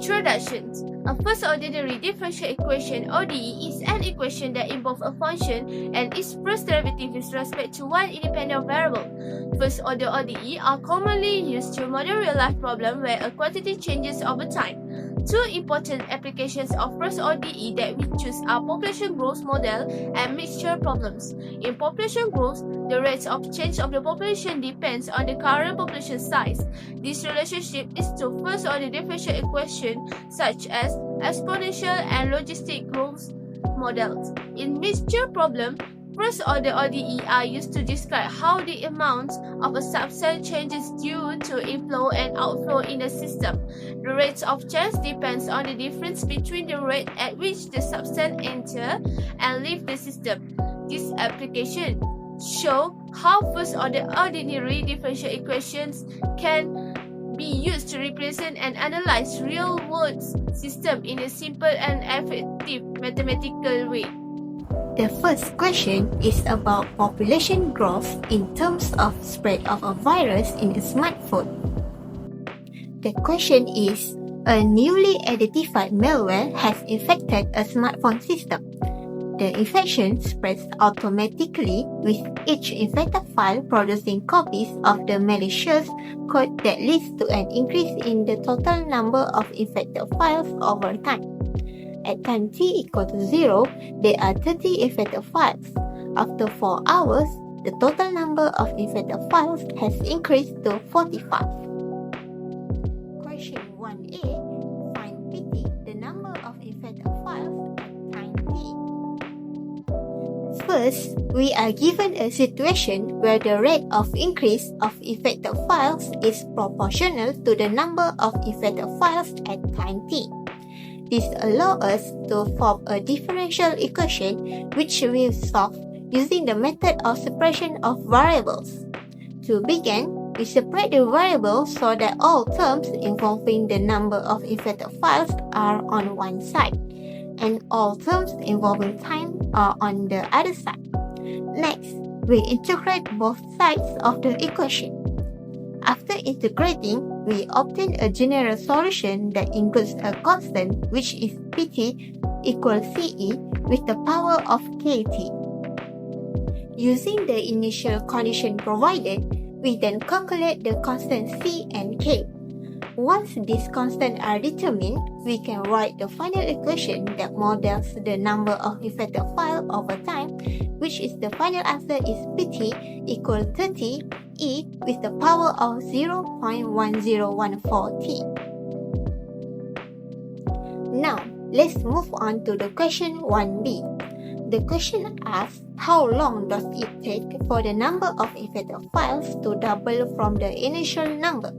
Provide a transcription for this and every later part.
Introduction. A first ordinary differential equation (ODE) is an equation that involves a function and its first derivative with respect to one independent variable. First order ODE are commonly used to model real-life problems where a quantity changes over time. Two important applications of first ODE that we choose are population growth model and mixture problems. In population growth, the rate of change of the population depends on the current population size. This relationship is to first-order differential equations such as exponential and logistic growth models. In mixture problem, first-order ODE are used to describe how the amount of a substance changes due to inflow and outflow in the system. The rate of change depends on the difference between the rate at which the substance enters and leaves the system. This application shows how first-order ordinary differential equations can be used to represent and analyze real-world systems in a simple and effective mathematical way. The first question is about population growth in terms of spread of a virus in a smartphone. The question is, a newly identified malware has infected a smartphone system. The infection spreads automatically with each infected file producing copies of the malicious code that leads to an increase in the total number of infected files over time. At time t equal to 0, there are 30 infected files. After 4 hours, the total number of infected files has increased to 45. Question 1a. Find pt, the number of infected files at time t. First, we are given a situation where the rate of increase of infected files is proportional to the number of infected files at time t. This allows us to form a differential equation which we will solve using the method of separation of variables. To begin, we separate the variables so that all terms involving the number of infected files are on one side, and all terms involving time are on the other side. Next, we integrate both sides of the equation. After integrating, we obtain a general solution that includes a constant which is pt equals ce with the power of kt. Using the initial condition provided, we then calculate the constant c and k. Once these constants are determined, we can write the final equation that models the number of infected files over time, which is the final answer is pt equals 30 e with the power of 0.1014t. Now, let's move on to the question 1b. The question asks, how long does it take for the number of infected files to double from the initial number?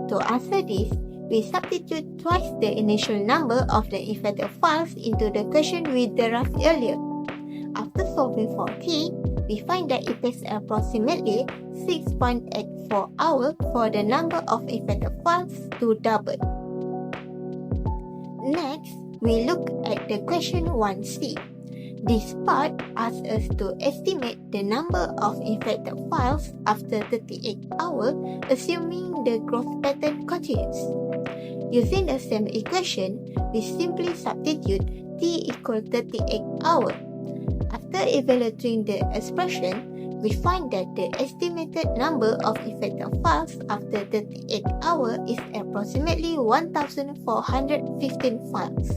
To answer this, we substitute twice the initial number of the infected files into the question we derived earlier. After solving for t, we find that it takes approximately 6.84 hours for the number of infected files to double. Next, we look at the question 1c. This part asks us to estimate the number of infected files after 38 hours, assuming the growth pattern continues. Using the same equation, we simply substitute t equals 38 hours. After evaluating the expression, we find that the estimated number of infected files after 38 hours is approximately 1,415 files.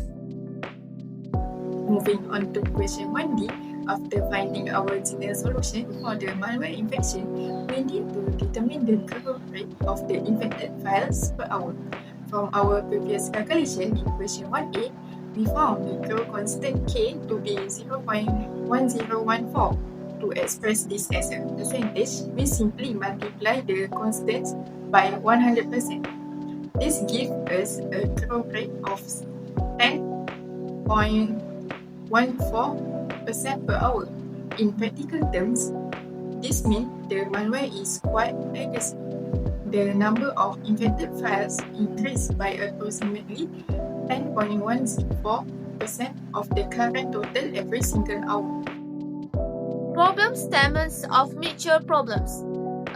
Moving on to question 1d, after finding our general solution for the malware infection, we need to determine the growth rate of the infected files per hour. From our previous calculation in question 1a, we found the growth constant k to be 0.1014. To express this as a percentage, we simply multiply the constants by 100%. This gives us a growth rate of 10.14% per hour. In practical terms, this means the malware is quite aggressive. The number of infected files increased by approximately 10.14% of the current total every single hour. Problem statements of mixture problems.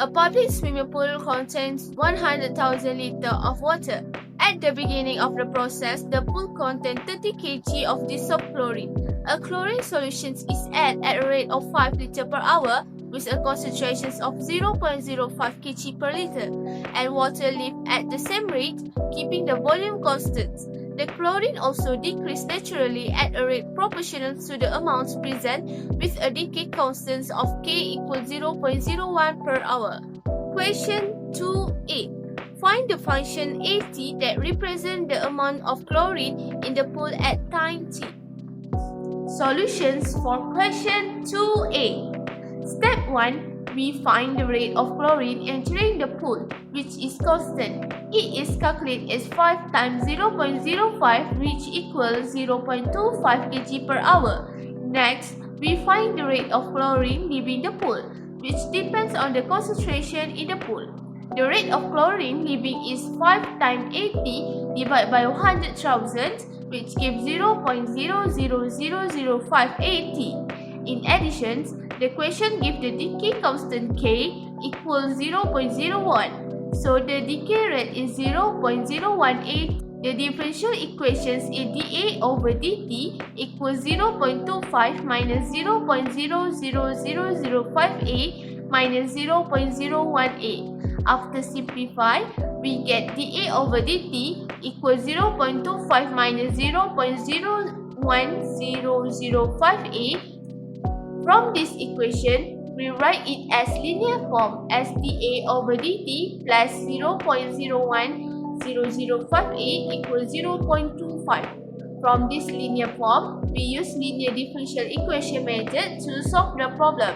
A public swimming pool contains 100,000 liters of water. At the beginning of the process, the pool contains 30 kg of dissolved chlorine. A chlorine solution is added at a rate of 5 liters per hour with a concentration of 0.05 kg per liter, and water leaves at the same rate, keeping the volume constant. The chlorine also decreases naturally at a rate proportional to the amounts present with a decay constant of K equals 0.01 per hour. Question 2a. Find the function AT that represents the amount of chlorine in the pool at time t. Solutions for question 2a. Step 1. We find the rate of chlorine entering the pool, which is constant. It is calculated as 5 times 0.05, which equals 0.25 kg per hour. Next, we find the rate of chlorine leaving the pool, which depends on the concentration in the pool. The rate of chlorine leaving is 5 times 80 divided by 100,000, which gives 0.000058 AT. In addition, the question gives the decay constant K equals 0.01, so the decay rate is 0.018. The differential equations is dA over dt equals 0.25 minus 0.00058 minus 0.01a. After simplify, we get dA over dt equals 0.25 minus 0.01005a. From this equation, we write it as linear form as dA over dt plus 0.01005a equals 0.25. From this linear form, we use linear differential equation method to solve the problem.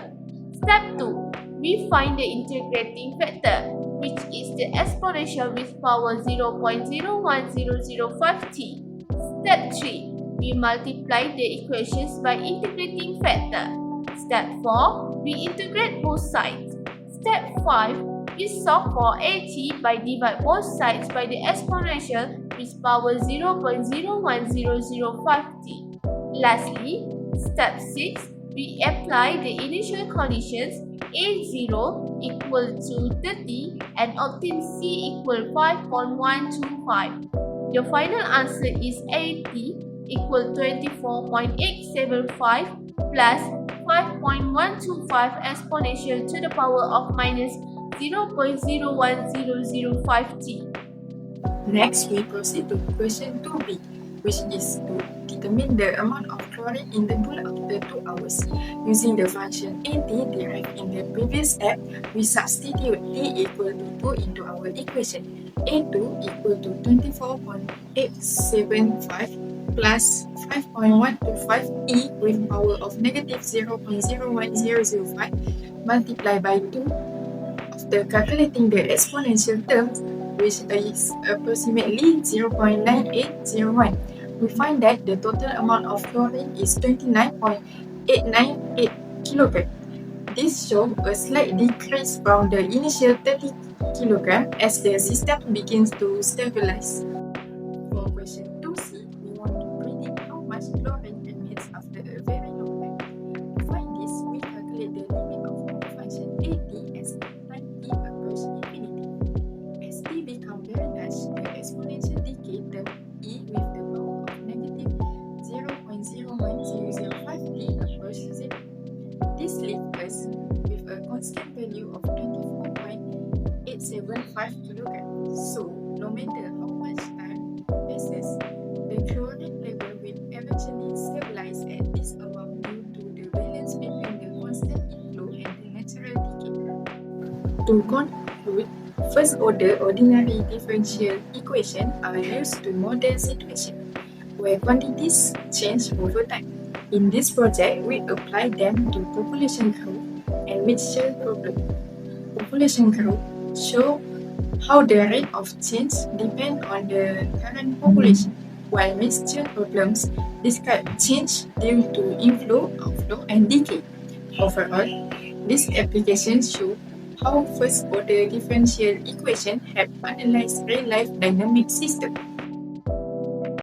Step 2. We find the integrating factor, which is the exponential with power 0.01005t. Step 3. We multiply the equations by integrating factor. Step 4. We integrate both sides. Step 5. We solve for AT by divide both sides by the exponential with power 0.01005t. Lastly, step 6. We apply the initial conditions A0 equal to 30 and obtain C equal 5.125. The final answer is AT equal 24.875 plus 5.125 exponential to the power of minus 0.01005t. Next, we proceed to question 2b, which is to determine the amount of chlorine in the pool after 2 hours. Using the function AT derived in the previous step, we substitute T equal to 2 into our equation. A2 equal to 24.875 plus 5.125 E with power of negative 0.01005 multiplied by 2. After calculating the exponential terms, which is approximately 0.9801, we find that the total amount of chlorine is 29.898 kg. This shows a slight decrease from the initial 30 kg as the system begins to stabilize. For question 2c, we want to predict how much chlorine remains after a very long time. To find this, we calculate the limit of our function AT as time t approaches infinity. As t becomes very large, the exponential decay term E with the power of negative 0.01005t approaches 0. This leaves us with a constant value of 24.875 kg. So, no matter how much time passes, the chlorine level will eventually stabilize at this amount due to the balance between the constant inflow and the natural decay. To conclude, first-order ordinary differential equations are used to model situations where quantities change over time. In this project, we apply them to population growth and mixture problem. Population growth show how the rate of change depends on the current population, while mixture problems describe change due to inflow, outflow, and decay. Overall, these applications show how first-order differential equations help analyze real-life dynamic systems.